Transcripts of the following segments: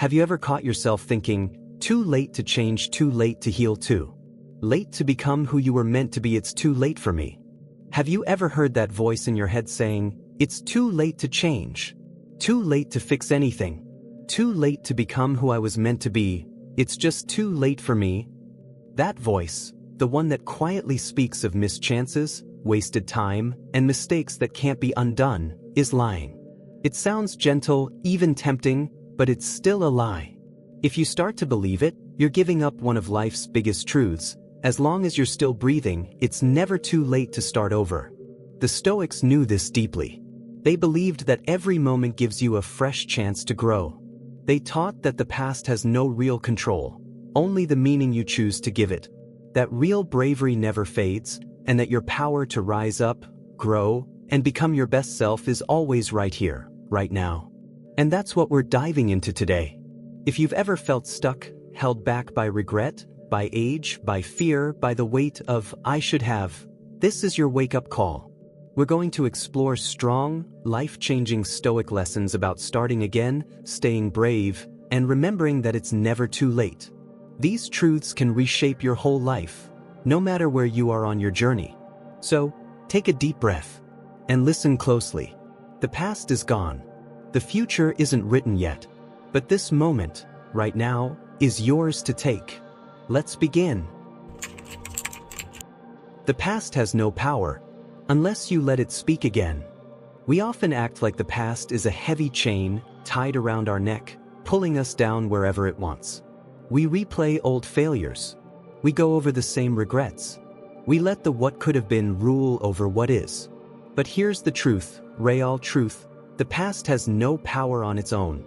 Have you ever caught yourself thinking, too late to change, too late to heal, too late to become who you were meant to be, it's too late for me? Have you ever heard that voice in your head saying, it's too late to change, too late to fix anything, too late to become who I was meant to be, it's just too late for me? That voice, the one that quietly speaks of missed chances, wasted time, and mistakes that can't be undone, is lying. It sounds gentle, even tempting, but it's still a lie. If you start to believe it, you're giving up one of life's biggest truths. As long as you're still breathing, it's never too late to start over. The Stoics knew this deeply. They believed that every moment gives you a fresh chance to grow. They taught that the past has no real control, only the meaning you choose to give it. That real bravery never fades, and that your power to rise up, grow, and become your best self is always right here, right now. And that's what we're diving into today. If you've ever felt stuck, held back by regret, by age, by fear, by the weight of "I should have," this is your wake-up call. We're going to explore strong, life-changing Stoic lessons about starting again, staying brave, and remembering that it's never too late. These truths can reshape your whole life, no matter where you are on your journey. So, take a deep breath and listen closely. The past is gone. The future isn't written yet. But this moment, right now, is yours to take. Let's begin. The past has no power, unless you let it speak again. We often act like the past is a heavy chain tied around our neck, pulling us down wherever it wants. We replay old failures. We go over the same regrets. We let the what could have been rule over what is. But here's the truth, real truth. The past has no power on its own.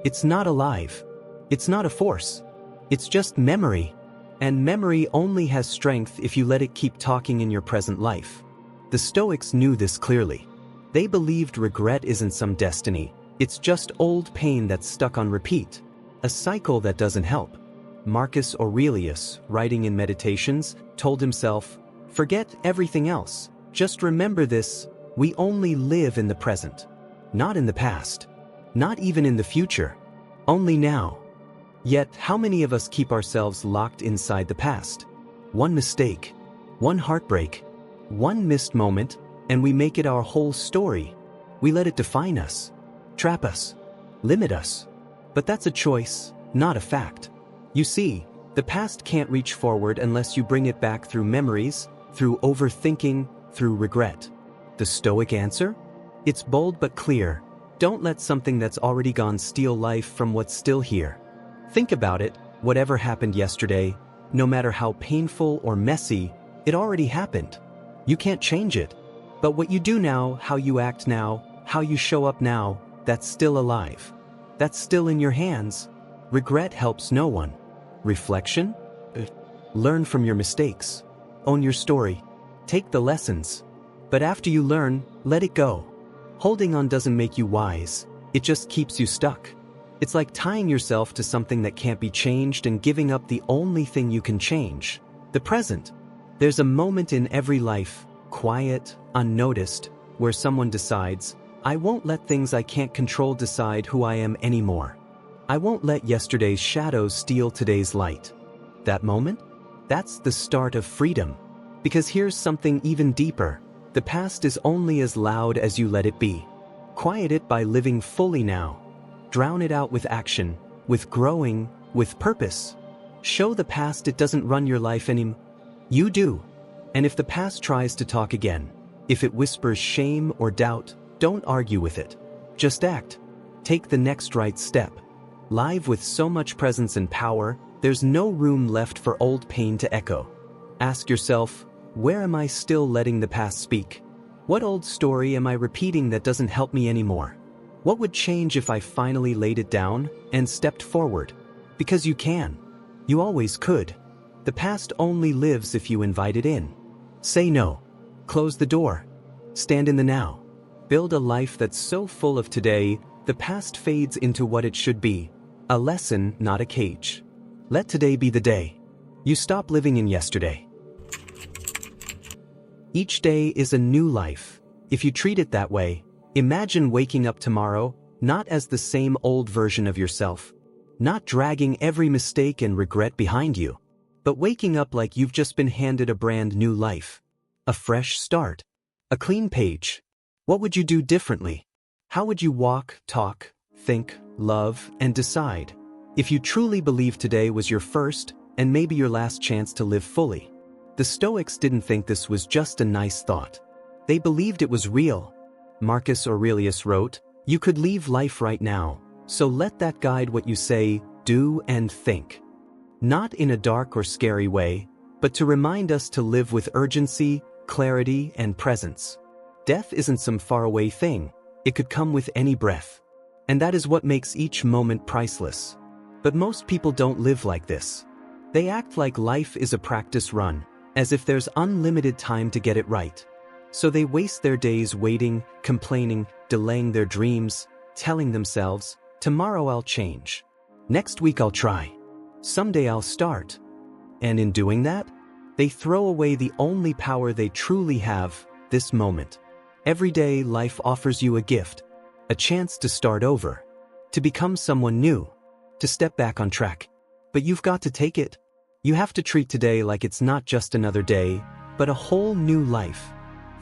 It's not alive. It's not a force. It's just memory. And memory only has strength if you let it keep talking in your present life. The Stoics knew this clearly. They believed regret isn't some destiny. It's just old pain that's stuck on repeat. A cycle that doesn't help. Marcus Aurelius, writing in Meditations, told himself, "Forget everything else. Just remember this, we only live in the present. Not in the past. Not even in the future. Only now." Yet, how many of us keep ourselves locked inside the past? One mistake, one heartbreak, one missed moment, and we make it our whole story. We let it define us, trap us, limit us. But that's a choice, not a fact. You see, the past can't reach forward unless you bring it back through memories, through overthinking, through regret. The Stoic answer? It's bold but clear. Don't let something that's already gone steal life from what's still here. Think about it, whatever happened yesterday, no matter how painful or messy, it already happened. You can't change it. But what you do now, how you act now, how you show up now, that's still alive. That's still in your hands. Regret helps no one. Reflection? Learn from your mistakes. Own your story. Take the lessons. But after you learn, let it go. Holding on doesn't make you wise. It just keeps you stuck. It's like tying yourself to something that can't be changed and giving up the only thing you can change, the present. There's a moment in every life, quiet, unnoticed, where someone decides, I won't let things I can't control decide who I am anymore. I won't let yesterday's shadows steal today's light. That moment? That's the start of freedom. Because here's something even deeper. The past is only as loud as you let it be. Quiet it by living fully now. Drown it out with action, with growing, with purpose. Show the past it doesn't run your life anymore. You do. And if the past tries to talk again, if it whispers shame or doubt, don't argue with it. Just act. Take the next right step. Live with so much presence and power, there's no room left for old pain to echo. Ask yourself, where am I still letting the past speak? What old story am I repeating that doesn't help me anymore? What would change if I finally laid it down and stepped forward? Because you can. You always could. The past only lives if you invite it in. Say no. Close the door. Stand in the now. Build a life that's so full of today, the past fades into what it should be. A lesson, not a cage. Let today be the day. You stop living in yesterday. Each day is a new life. If you treat it that way, imagine waking up tomorrow, not as the same old version of yourself, Not dragging every mistake and regret behind you, but waking up like you've just been handed a brand new life. A fresh start. A clean page. What would you do differently? How would you walk, talk, think, love, and decide if you truly believed today was your first and maybe your last chance to live fully? The Stoics didn't think this was just a nice thought. They believed it was real. Marcus Aurelius wrote, "You could leave life right now, so let that guide what you say, do, and think." Not in a dark or scary way, but to remind us to live with urgency, clarity, and presence. Death isn't some faraway thing. It could come with any breath. And that is what makes each moment priceless. But most people don't live like this. They act like life is a practice run, as if there's unlimited time to get it right. So they waste their days waiting, complaining, delaying their dreams, telling themselves, "Tomorrow I'll change. Next week I'll try. Someday I'll start." And in doing that, they throw away the only power they truly have, this moment. Every day life offers you a gift, a chance to start over, to become someone new, to step back on track. But you've got to take it. You have to treat today like it's not just another day, but a whole new life.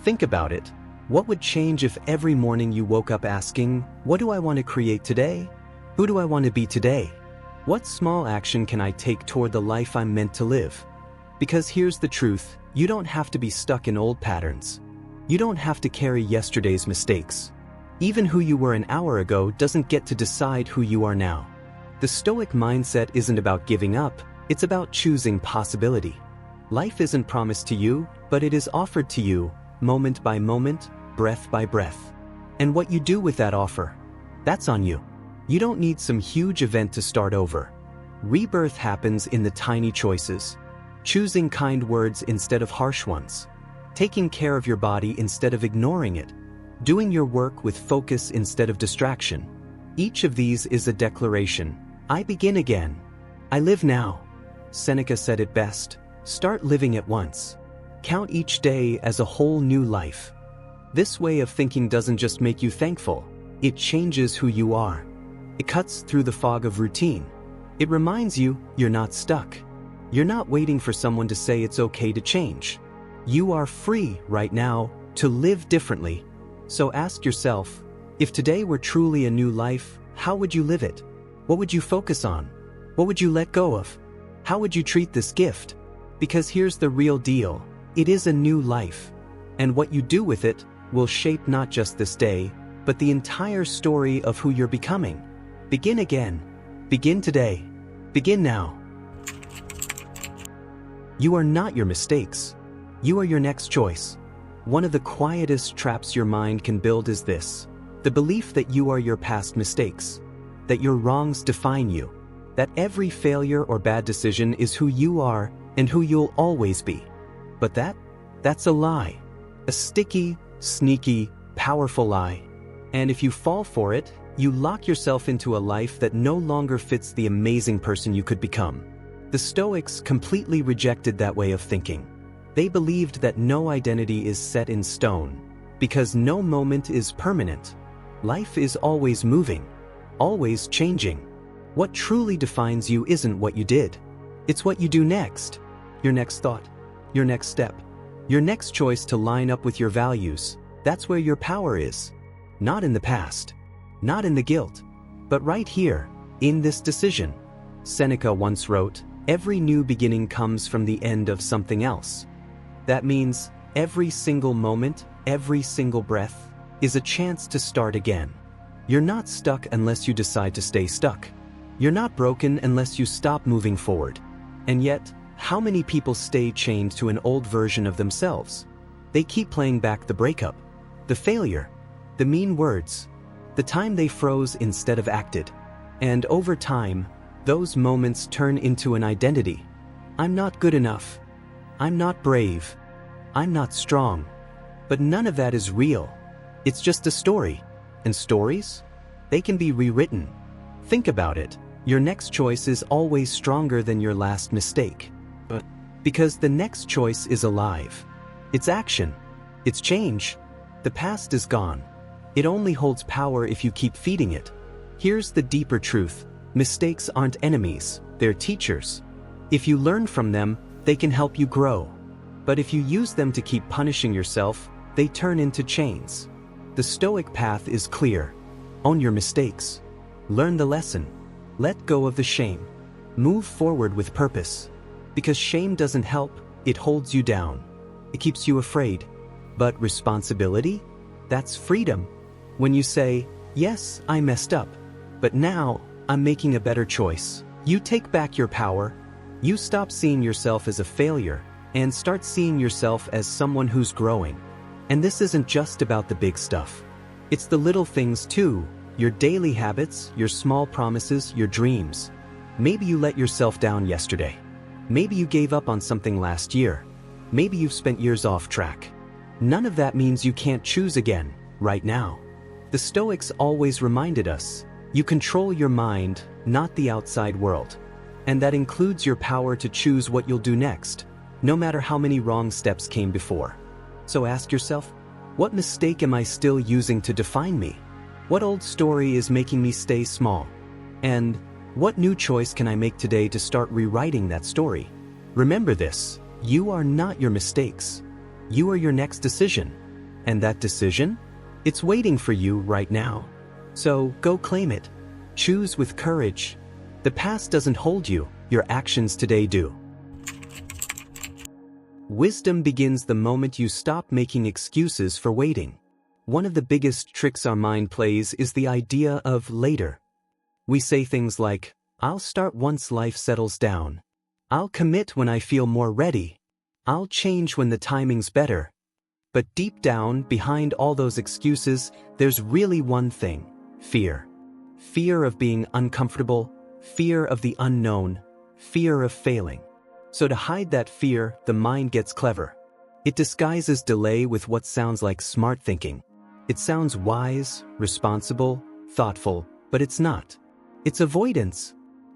Think about it. What would change if every morning you woke up asking, "What do I want to create today? Who do I want to be today? What small action can I take toward the life I'm meant to live?" Because here's the truth, you don't have to be stuck in old patterns. You don't have to carry yesterday's mistakes. Even who you were an hour ago doesn't get to decide who you are now. The Stoic mindset isn't about giving up, it's about choosing possibility. Life isn't promised to you, but it is offered to you, moment by moment, breath by breath. And what you do with that offer, that's on you. You don't need some huge event to start over. Rebirth happens in the tiny choices. Choosing kind words instead of harsh ones. Taking care of your body instead of ignoring it. Doing your work with focus instead of distraction. Each of these is a declaration. I begin again. I live now. Seneca said it best. Start living at once. Count each day as a whole new life. This way of thinking doesn't just make you thankful, it changes who you are. It cuts through the fog of routine. It reminds you you're not stuck. You're not waiting for someone to say it's okay to change. You are free right now to live differently. So ask yourself, if today were truly a new life, how would you live it? What would you focus on? What would you let go of? How would you treat this gift? Because here's the real deal. It is a new life. And what you do with it will shape not just this day, but the entire story of who you're becoming. Begin again. Begin today. Begin now. You are not your mistakes. You are your next choice. One of the quietest traps your mind can build is this: the belief that you are your past mistakes, that your wrongs define you, that every failure or bad decision is who you are and who you'll always be. But that's a lie. A sticky, sneaky, powerful lie. And if you fall for it, you lock yourself into a life that no longer fits the amazing person you could become. The Stoics completely rejected that way of thinking. They believed that no identity is set in stone, because no moment is permanent. Life is always moving, always changing. What truly defines you isn't what you did. It's what you do next. Your next thought, your next step, your next choice to line up with your values. That's where your power is. Not in the past, not in the guilt, but right here, in this decision. Seneca once wrote, "Every new beginning comes from the end of something else." That means every single moment, every single breath, is a chance to start again. You're not stuck unless you decide to stay stuck. You're not broken unless you stop moving forward. And yet, how many people stay chained to an old version of themselves? They keep playing back the breakup, the failure, the mean words, the time they froze instead of acted. And over time, those moments turn into an identity. I'm not good enough. I'm not brave. I'm not strong. But none of that is real. It's just a story. And stories? They can be rewritten. Think about it. Your next choice is always stronger than your last mistake. But because the next choice is alive. It's action. It's change. The past is gone. It only holds power if you keep feeding it. Here's the deeper truth. Mistakes aren't enemies, they're teachers. If you learn from them, they can help you grow. But if you use them to keep punishing yourself, they turn into chains. The Stoic path is clear. Own your mistakes. Learn the lesson. Let go of the shame. Move forward with purpose. Because shame doesn't help, it holds you down. It keeps you afraid. But responsibility? That's freedom. When you say, yes, I messed up, but now I'm making a better choice. You take back your power. You stop seeing yourself as a failure and start seeing yourself as someone who's growing. And this isn't just about the big stuff. It's the little things too, your daily habits, your small promises, your dreams. Maybe you let yourself down yesterday. Maybe you gave up on something last year. Maybe you've spent years off track. None of that means you can't choose again, right now. The Stoics always reminded us, you control your mind, not the outside world. And that includes your power to choose what you'll do next, no matter how many wrong steps came before. So ask yourself, what mistake am I still using to define me? What old story is making me stay small? And what new choice can I make today to start rewriting that story? Remember this, you are not your mistakes. You are your next decision. And that decision? It's waiting for you right now. So go claim it. Choose with courage. The past doesn't hold you, your actions today do. Wisdom begins the moment you stop making excuses for waiting. One of the biggest tricks our mind plays is the idea of later. We say things like, I'll start once life settles down. I'll commit when I feel more ready. I'll change when the timing's better. But deep down, behind all those excuses, there's really one thing: fear. Fear of being uncomfortable, fear of the unknown, fear of failing. So to hide that fear, the mind gets clever. It disguises delay with what sounds like smart thinking. It sounds wise, responsible, thoughtful, but it's not. It's avoidance.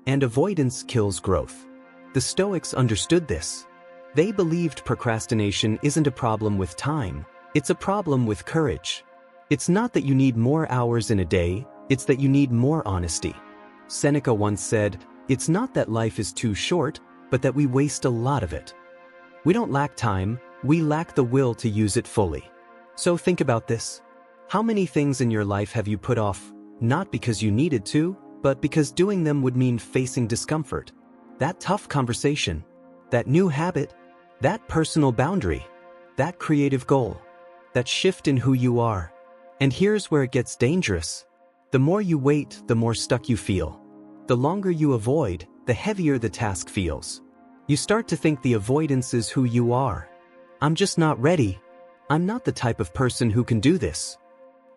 And avoidance kills growth. The Stoics understood this. They believed procrastination isn't a problem with time, it's a problem with courage. It's not that you need more hours in a day, it's that you need more honesty. Seneca once said, it's not that life is too short, but that we waste a lot of it. We don't lack time, we lack the will to use it fully. So think about this. How many things in your life have you put off, not because you needed to, but because doing them would mean facing discomfort? That tough conversation, that new habit, that personal boundary, that creative goal, that shift in who you are. And here's where it gets dangerous. The more you wait, the more stuck you feel. The longer you avoid, the heavier the task feels. You start to think the avoidance is who you are. I'm just not ready. I'm not the type of person who can do this.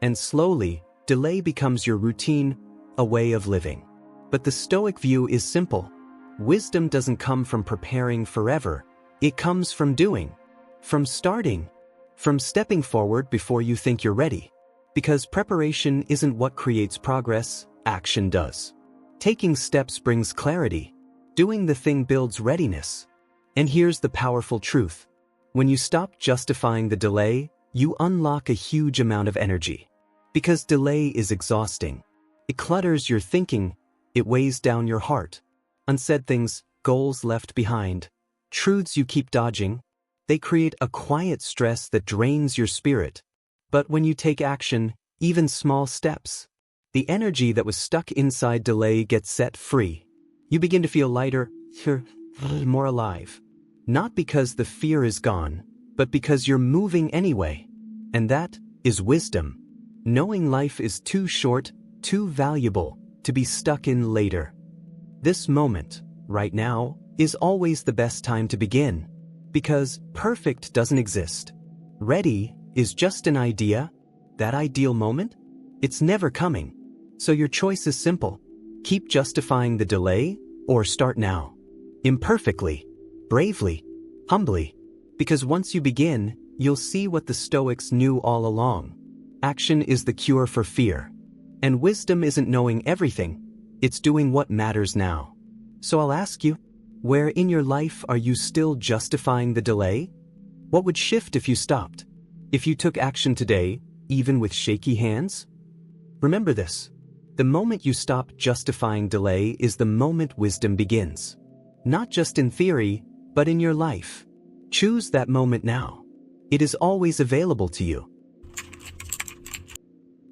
And slowly, delay becomes your routine, a way of living. But the Stoic view is simple. Wisdom doesn't come from preparing forever. It comes from doing, from starting, from stepping forward before you think you're ready. Because preparation isn't what creates progress, action does. Taking steps brings clarity. Doing the thing builds readiness. And here's the powerful truth. When you stop justifying the delay, you unlock a huge amount of energy. Because delay is exhausting. It clutters your thinking, it weighs down your heart. Unsaid things, goals left behind, truths you keep dodging, they create a quiet stress that drains your spirit. But when you take action, even small steps, the energy that was stuck inside delay gets set free. You begin to feel lighter, more alive. Not because the fear is gone, but because you're moving anyway. And that is wisdom. Knowing life is too short, too valuable, to be stuck in later. This moment, right now, is always the best time to begin. Because perfect doesn't exist. Ready is just an idea. That ideal moment? It's never coming. So your choice is simple. Keep justifying the delay, or start now. Imperfectly, bravely, humbly. Because once you begin, you'll see what the Stoics knew all along. Action is the cure for fear. And wisdom isn't knowing everything, it's doing what matters now. So I'll ask you, where in your life are you still justifying the delay? What would shift if you stopped? If you took action today, even with shaky hands? Remember this. The moment you stop justifying delay is the moment wisdom begins. Not just in theory, but in your life. Choose that moment now. It is always available to you.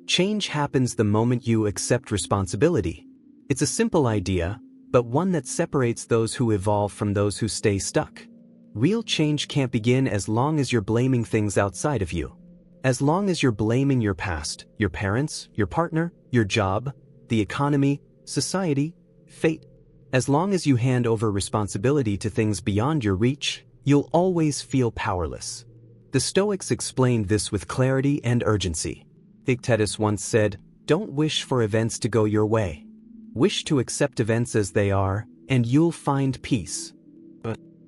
Change happens the moment you accept responsibility. It's a simple idea, but one that separates those who evolve from those who stay stuck. Real change can't begin as long as you're blaming things outside of you. As long as you're blaming your past, your parents, your partner, your job, the economy, society, fate. As long as you hand over responsibility to things beyond your reach, you'll always feel powerless. The Stoics explained this with clarity and urgency. Epictetus once said, "Don't wish for events to go your way. Wish to accept events as they are, and you'll find peace."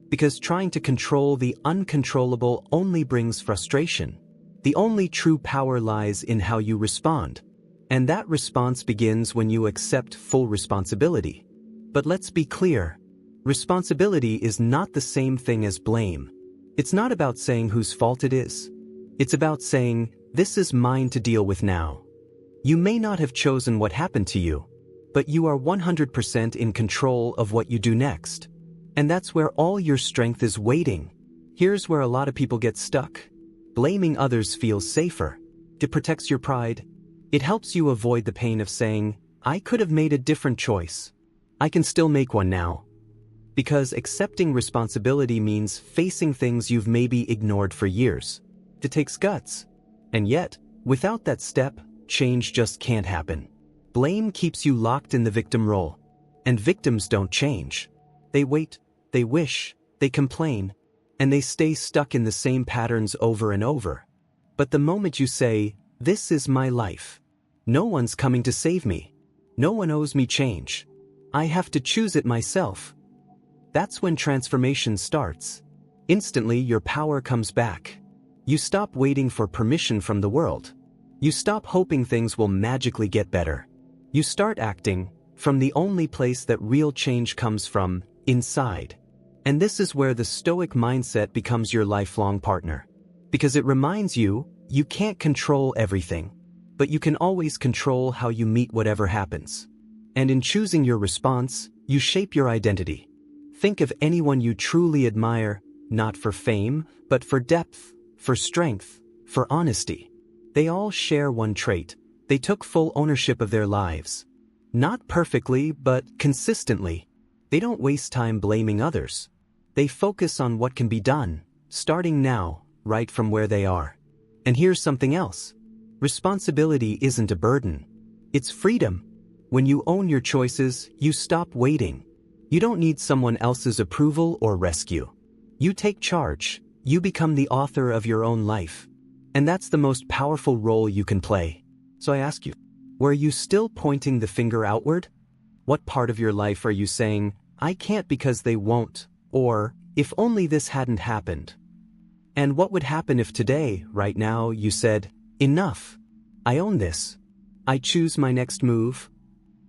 Because trying to control the uncontrollable only brings frustration. The only true power lies in how you respond. And that response begins when you accept full responsibility. But let's be clear. Responsibility is not the same thing as blame. It's not about saying whose fault it is. It's about saying, "This is mine to deal with now." You may not have chosen what happened to you, but you are 100% in control of what you do next. And that's where all your strength is waiting. Here's where a lot of people get stuck. Blaming others feels safer. It protects your pride. It helps you avoid the pain of saying, "I could have made a different choice. I can still make one now." Because accepting responsibility means facing things you've maybe ignored for years. It takes guts. And yet, without that step, change just can't happen. Blame keeps you locked in the victim role. And victims don't change. They wait, they wish, they complain, and they stay stuck in the same patterns over and over. But the moment you say, "This is my life. No one's coming to save me. No one owes me change. I have to choose it myself." That's when transformation starts. Instantly, your power comes back. You stop waiting for permission from the world. You stop hoping things will magically get better. You start acting from the only place that real change comes from, inside. And this is where the Stoic mindset becomes your lifelong partner. Because it reminds you, you can't control everything, but you can always control how you meet whatever happens. And in choosing your response, you shape your identity. Think of anyone you truly admire, not for fame, but for depth, for strength, for honesty. They all share one trait. They took full ownership of their lives. Not perfectly, but consistently. They don't waste time blaming others. They focus on what can be done, starting now, right from where they are. And here's something else. Responsibility isn't a burden. It's freedom. When you own your choices, you stop waiting. You don't need someone else's approval or rescue. You take charge. You become the author of your own life. And that's the most powerful role you can play. So I ask you, were you still pointing the finger outward? What part of your life are you saying, "I can't because they won't," or "if only this hadn't happened"? And what would happen if today, right now, you said, "Enough. I own this. I choose my next move"?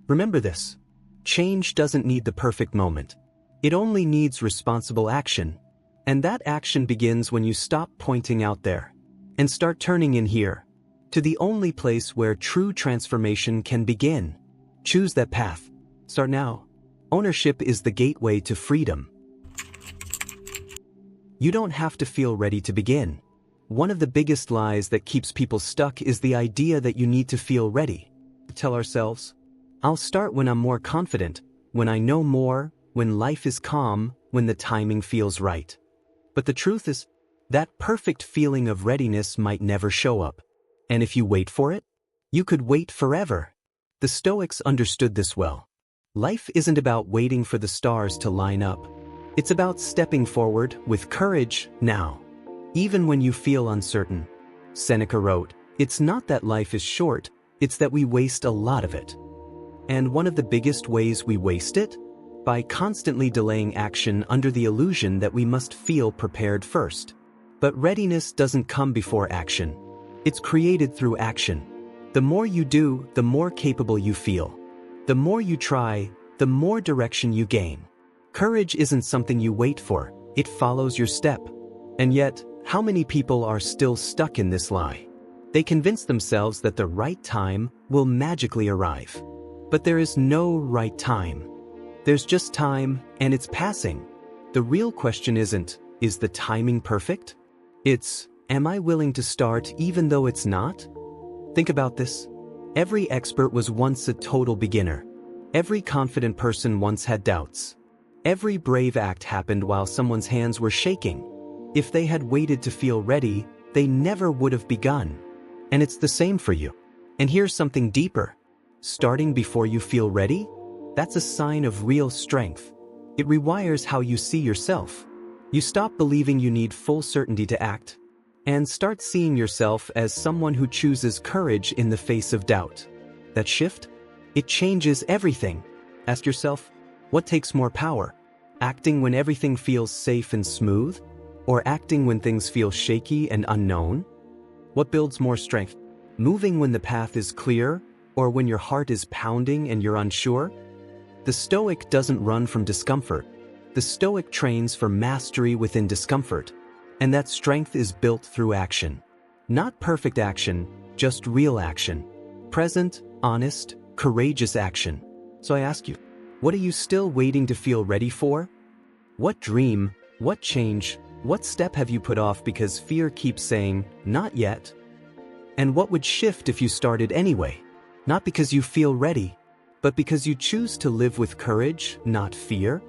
Remember this. Change doesn't need the perfect moment. It only needs responsible action. And that action begins when you stop pointing out there and start turning in here, to the only place where true transformation can begin. Choose that path. Start now. Ownership is the gateway to freedom. You don't have to feel ready to begin. One of the biggest lies that keeps people stuck is the idea that you need to feel ready. We tell ourselves, "I'll start when I'm more confident, when I know more, when life is calm, when the timing feels right." But the truth is, that perfect feeling of readiness might never show up. And if you wait for it, you could wait forever. The Stoics understood this well. Life isn't about waiting for the stars to line up. It's about stepping forward with courage now, even when you feel uncertain. Seneca wrote, "It's not that life is short, it's that we waste a lot of it." And one of the biggest ways we waste it? By constantly delaying action under the illusion that we must feel prepared first. But readiness doesn't come before action. It's created through action. The more you do, the more capable you feel. The more you try, the more direction you gain. Courage isn't something you wait for, it follows your step. And yet, how many people are still stuck in this lie? They convince themselves that the right time will magically arrive. But there is no right time. There's just time, and it's passing. The real question isn't, is the timing perfect? It's, am I willing to start even though it's not? Think about this. Every expert was once a total beginner. Every confident person once had doubts. Every brave act happened while someone's hands were shaking. If they had waited to feel ready, they never would have begun. And it's the same for you. And here's something deeper. Starting before you feel ready? That's a sign of real strength. It rewires how you see yourself. You stop believing you need full certainty to act, and start seeing yourself as someone who chooses courage in the face of doubt. That shift? It changes everything. Ask yourself, what takes more power? Acting when everything feels safe and smooth? Or acting when things feel shaky and unknown? What builds more strength? Moving when the path is clear, or when your heart is pounding and you're unsure? The Stoic doesn't run from discomfort. The Stoic trains for mastery within discomfort. And that strength is built through action. Not perfect action, just real action. Present, honest, courageous action. So I ask you, what are you still waiting to feel ready for? What dream, what change, what step have you put off because fear keeps saying, not yet? And what would shift if you started anyway? Not because you feel ready, but because you choose to live with courage, not fear?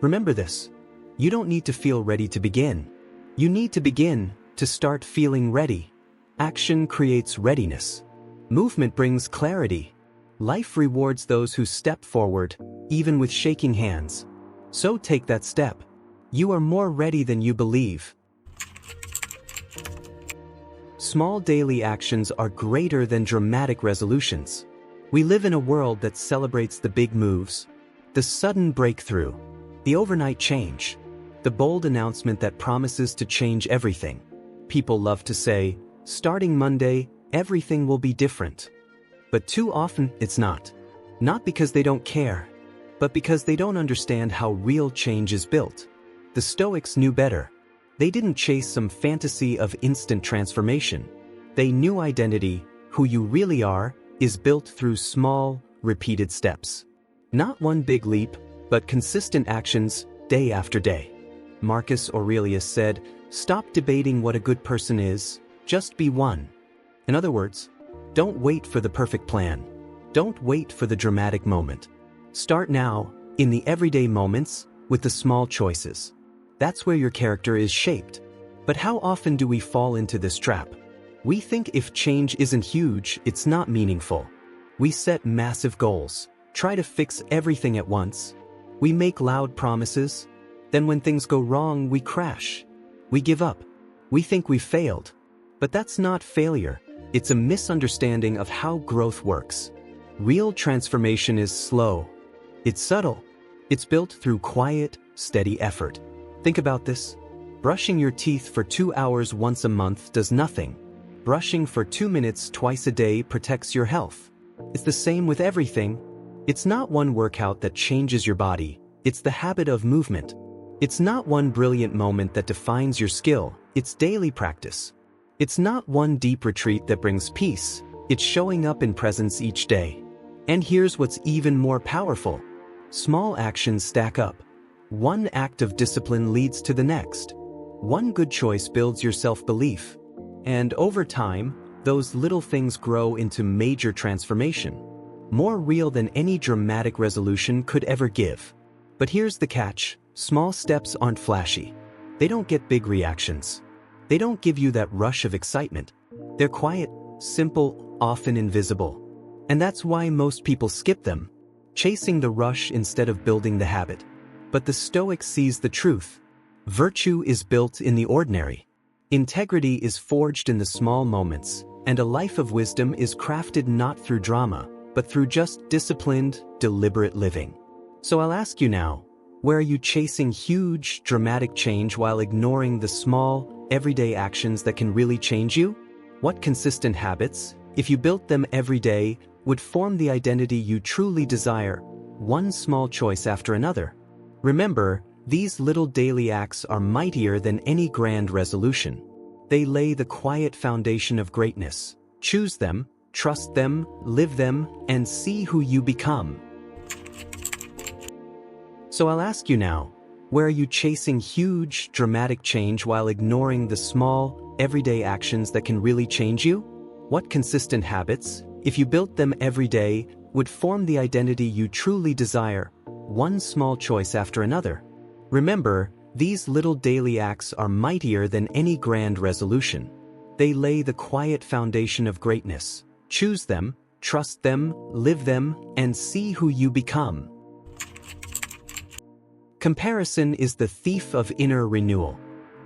Remember this. You don't need to feel ready to begin. You need to begin to start feeling ready. Action creates readiness. Movement brings clarity. Life rewards those who step forward, even with shaking hands. So take that step. You are more ready than you believe. Small daily actions are greater than dramatic resolutions. We live in a world that celebrates the big moves, the sudden breakthrough, the overnight change, the bold announcement that promises to change everything. People love to say, starting Monday, everything will be different. But too often, it's not. Not because they don't care, but because they don't understand how real change is built. The Stoics knew better. They didn't chase some fantasy of instant transformation. They knew identity, who you really are, is built through small, repeated steps. Not one big leap, but consistent actions, day after day. Marcus Aurelius said, "Stop debating what a good person is, just be one." In other words, don't wait for the perfect plan. Don't wait for the dramatic moment. Start now, in the everyday moments, with the small choices. That's where your character is shaped. But how often do we fall into this trap? We think if change isn't huge, it's not meaningful. We set massive goals, try to fix everything at once. We make loud promises. Then when things go wrong, we crash. We give up. We think we failed. But that's not failure. It's a misunderstanding of how growth works. Real transformation is slow. It's subtle. It's built through quiet, steady effort. Think about this. Brushing your teeth for 2 hours once a month does nothing. Brushing for 2 minutes twice a day protects your health. It's the same with everything. It's not one workout that changes your body. It's the habit of movement. It's not one brilliant moment that defines your skill. It's daily practice. It's not one deep retreat that brings peace. It's showing up in presence each day. And here's what's even more powerful. Small actions stack up. One act of discipline leads to the next. One good choice builds your self-belief. And over time, those little things grow into major transformation. More real than any dramatic resolution could ever give. But here's the catch. Small steps aren't flashy. They don't get big reactions. They don't give you that rush of excitement. They're quiet, simple, often invisible. And that's why most people skip them, chasing the rush instead of building the habit. But the Stoic sees the truth. Virtue is built in the ordinary. Integrity is forged in the small moments, and a life of wisdom is crafted not through drama, but through just disciplined, deliberate living. So I'll ask you now, where are you chasing huge, dramatic change while ignoring the small, everyday actions that can really change you? What consistent habits, if you built them every day, would form the identity you truly desire, one small choice after another? Remember, these little daily acts are mightier than any grand resolution. They lay the quiet foundation of greatness. Choose them, trust them, live them, and see who you become. So I'll ask you now, where are you chasing huge, dramatic change while ignoring the small, everyday actions that can really change you? What consistent habits, if you built them every day, would form the identity you truly desire, one small choice after another? Remember, these little daily acts are mightier than any grand resolution. They lay the quiet foundation of greatness. Choose them, trust them, live them, and see who you become. Comparison is the thief of inner renewal.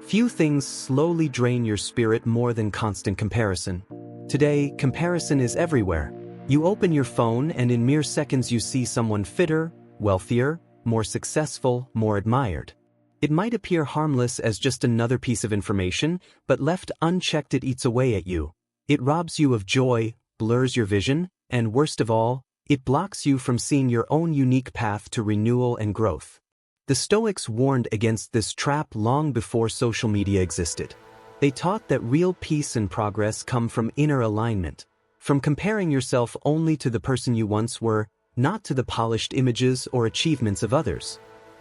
Few things slowly drain your spirit more than constant comparison. Today, comparison is everywhere. You open your phone and in mere seconds you see someone fitter, wealthier, more successful, more admired. It might appear harmless as just another piece of information, but left unchecked it eats away at you. It robs you of joy, blurs your vision, and worst of all, it blocks you from seeing your own unique path to renewal and growth. The Stoics warned against this trap long before social media existed. They taught that real peace and progress come from inner alignment, from comparing yourself only to the person you once were, not to the polished images or achievements of others.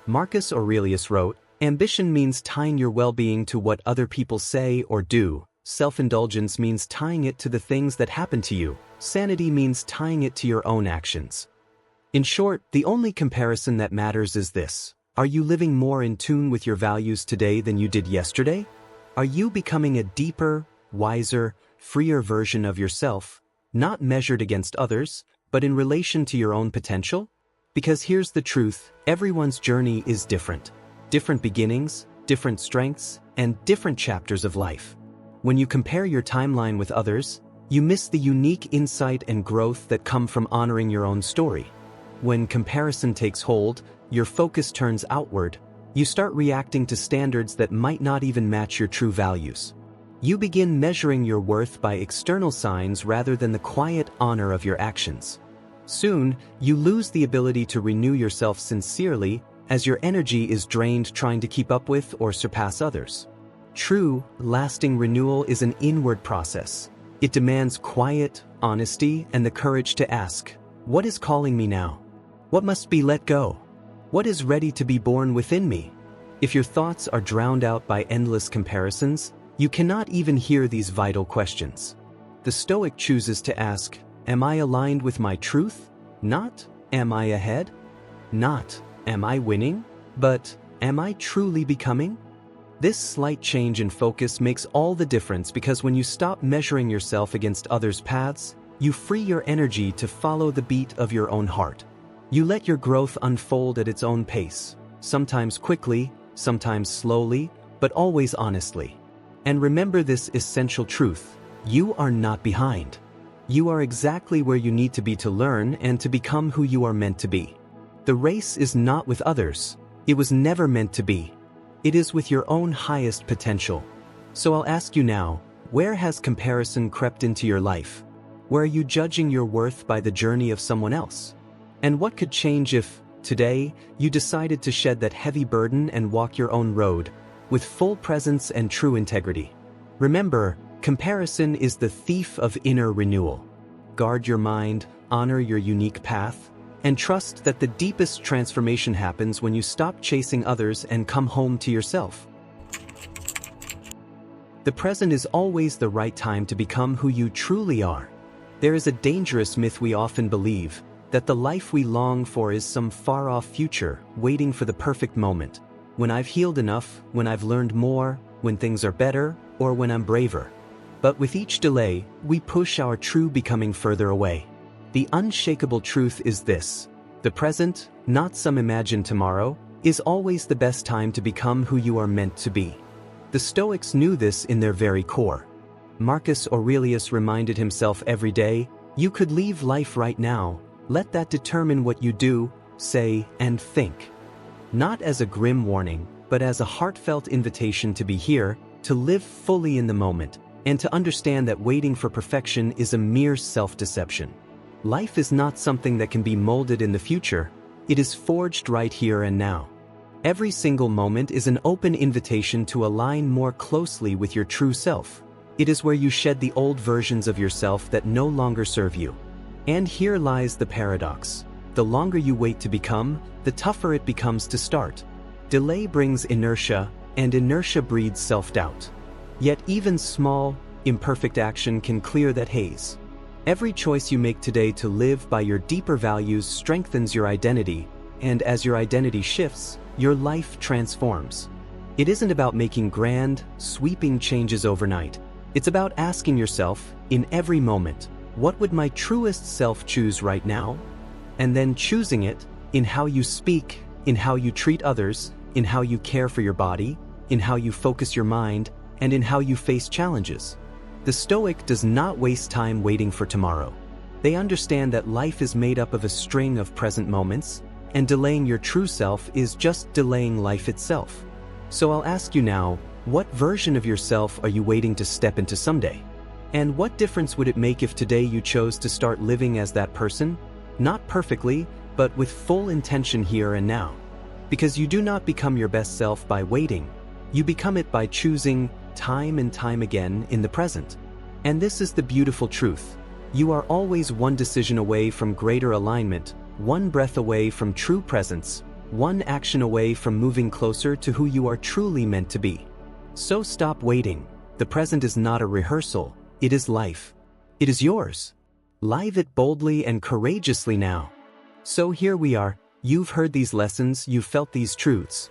Marcus Aurelius wrote, "Ambition means tying your well-being to what other people say or do. Self-indulgence means tying it to the things that happen to you. Sanity means tying it to your own actions." In short, the only comparison that matters is this. Are you living more in tune with your values today than you did yesterday? Are you becoming a deeper, wiser, freer version of yourself, not measured against others, but in relation to your own potential? Because here's the truth, everyone's journey is different. Different beginnings, different strengths, and different chapters of life. When you compare your timeline with others, you miss the unique insight and growth that come from honoring your own story. When comparison takes hold, your focus turns outward. You start reacting to standards that might not even match your true values. You begin measuring your worth by external signs rather than the quiet honor of your actions. Soon, you lose the ability to renew yourself sincerely, as your energy is drained trying to keep up with or surpass others. True, lasting renewal is an inward process. It demands quiet, honesty, and the courage to ask, what is calling me now? What must be let go? What is ready to be born within me? If your thoughts are drowned out by endless comparisons, you cannot even hear these vital questions. The Stoic chooses to ask, am I aligned with my truth? Not, am I ahead? Not, am I winning? But, am I truly becoming? This slight change in focus makes all the difference because when you stop measuring yourself against others' paths, you free your energy to follow the beat of your own heart. You let your growth unfold at its own pace, sometimes quickly, sometimes slowly, but always honestly. And remember this essential truth, you are not behind. You are exactly where you need to be to learn and to become who you are meant to be. The race is not with others. It was never meant to be. It is with your own highest potential. So I'll ask you now, where has comparison crept into your life? Where are you judging your worth by the journey of someone else? And what could change if, today, you decided to shed that heavy burden and walk your own road, with full presence and true integrity? Remember, comparison is the thief of inner renewal. Guard your mind, honor your unique path, and trust that the deepest transformation happens when you stop chasing others and come home to yourself. The present is always the right time to become who you truly are. There is a dangerous myth we often believe, that the life we long for is some far-off future, waiting for the perfect moment. When I've healed enough, when I've learned more, when things are better, or when I'm braver. But with each delay, we push our true becoming further away. The unshakable truth is this: the present, not some imagined tomorrow, is always the best time to become who you are meant to be. The Stoics knew this in their very core. Marcus Aurelius reminded himself every day, you could leave life right now, let that determine what you do, say, and think. Not as a grim warning, but as a heartfelt invitation to be here, to live fully in the moment, and to understand that waiting for perfection is a mere self-deception. Life is not something that can be molded in the future, it is forged right here and now. Every single moment is an open invitation to align more closely with your true self. It is where you shed the old versions of yourself that no longer serve you. And here lies the paradox. The longer you wait to become, the tougher it becomes to start. Delay brings inertia, and inertia breeds self-doubt. Yet even small, imperfect action can clear that haze. Every choice you make today to live by your deeper values strengthens your identity, and as your identity shifts, your life transforms. It isn't about making grand, sweeping changes overnight. It's about asking yourself, in every moment, what would my truest self choose right now? And then choosing it in how you speak, in how you treat others, in how you care for your body, in how you focus your mind, and in how you face challenges. The Stoic does not waste time waiting for tomorrow. They understand that life is made up of a string of present moments, and delaying your true self is just delaying life itself. So I'll ask you now, what version of yourself are you waiting to step into someday? And what difference would it make if today you chose to start living as that person? Not perfectly, but with full intention here and now. Because you do not become your best self by waiting. You become it by choosing time and time again in the present. And this is the beautiful truth. You are always one decision away from greater alignment, one breath away from true presence, one action away from moving closer to who you are truly meant to be. So stop waiting. The present is not a rehearsal, it is life. It is yours. Live it boldly and courageously now. So here we are. You've heard these lessons, you've felt these truths.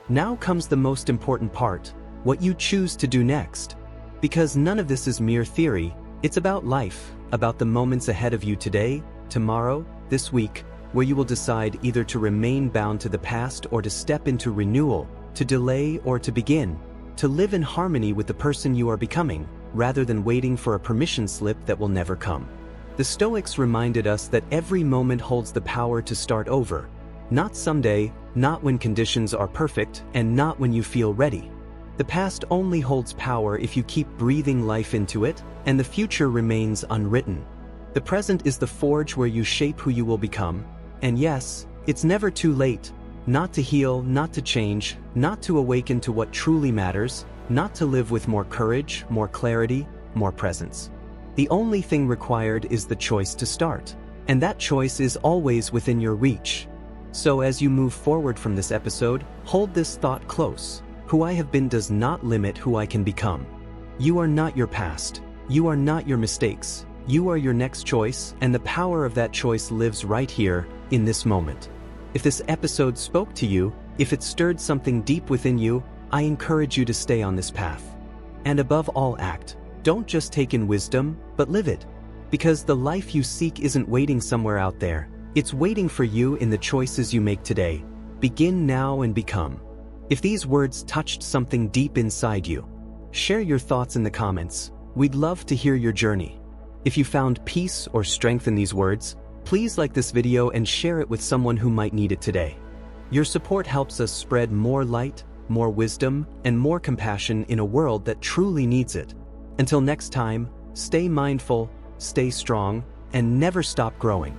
Now comes the most important part, what you choose to do next. Because none of this is mere theory, it's about life, about the moments ahead of you today, tomorrow, this week, where you will decide either to remain bound to the past or to step into renewal, to delay or to begin, to live in harmony with the person you are becoming, rather than waiting for a permission slip that will never come. The Stoics reminded us that every moment holds the power to start over. Not someday, not when conditions are perfect, and not when you feel ready. The past only holds power if you keep breathing life into it, and the future remains unwritten. The present is the forge where you shape who you will become, and yes, it's never too late. Not to heal, not to change, not to awaken to what truly matters, not to live with more courage, more clarity, more presence. The only thing required is the choice to start, and that choice is always within your reach. So as you move forward from this episode, hold this thought close. Who I have been does not limit who I can become. You are not your past. You are not your mistakes. You are your next choice, and the power of that choice lives right here, in this moment. If this episode spoke to you, if it stirred something deep within you, I encourage you to stay on this path. And above all don't just take in wisdom, but live it. Because the life you seek isn't waiting somewhere out there. It's waiting for you in the choices you make today. Begin now and become. If these words touched something deep inside you, share your thoughts in the comments. We'd love to hear your journey. If you found peace or strength in these words, please like this video and share it with someone who might need it today. Your support helps us spread more light, more wisdom, and more compassion in a world that truly needs it. Until next time, stay mindful, stay strong, and never stop growing.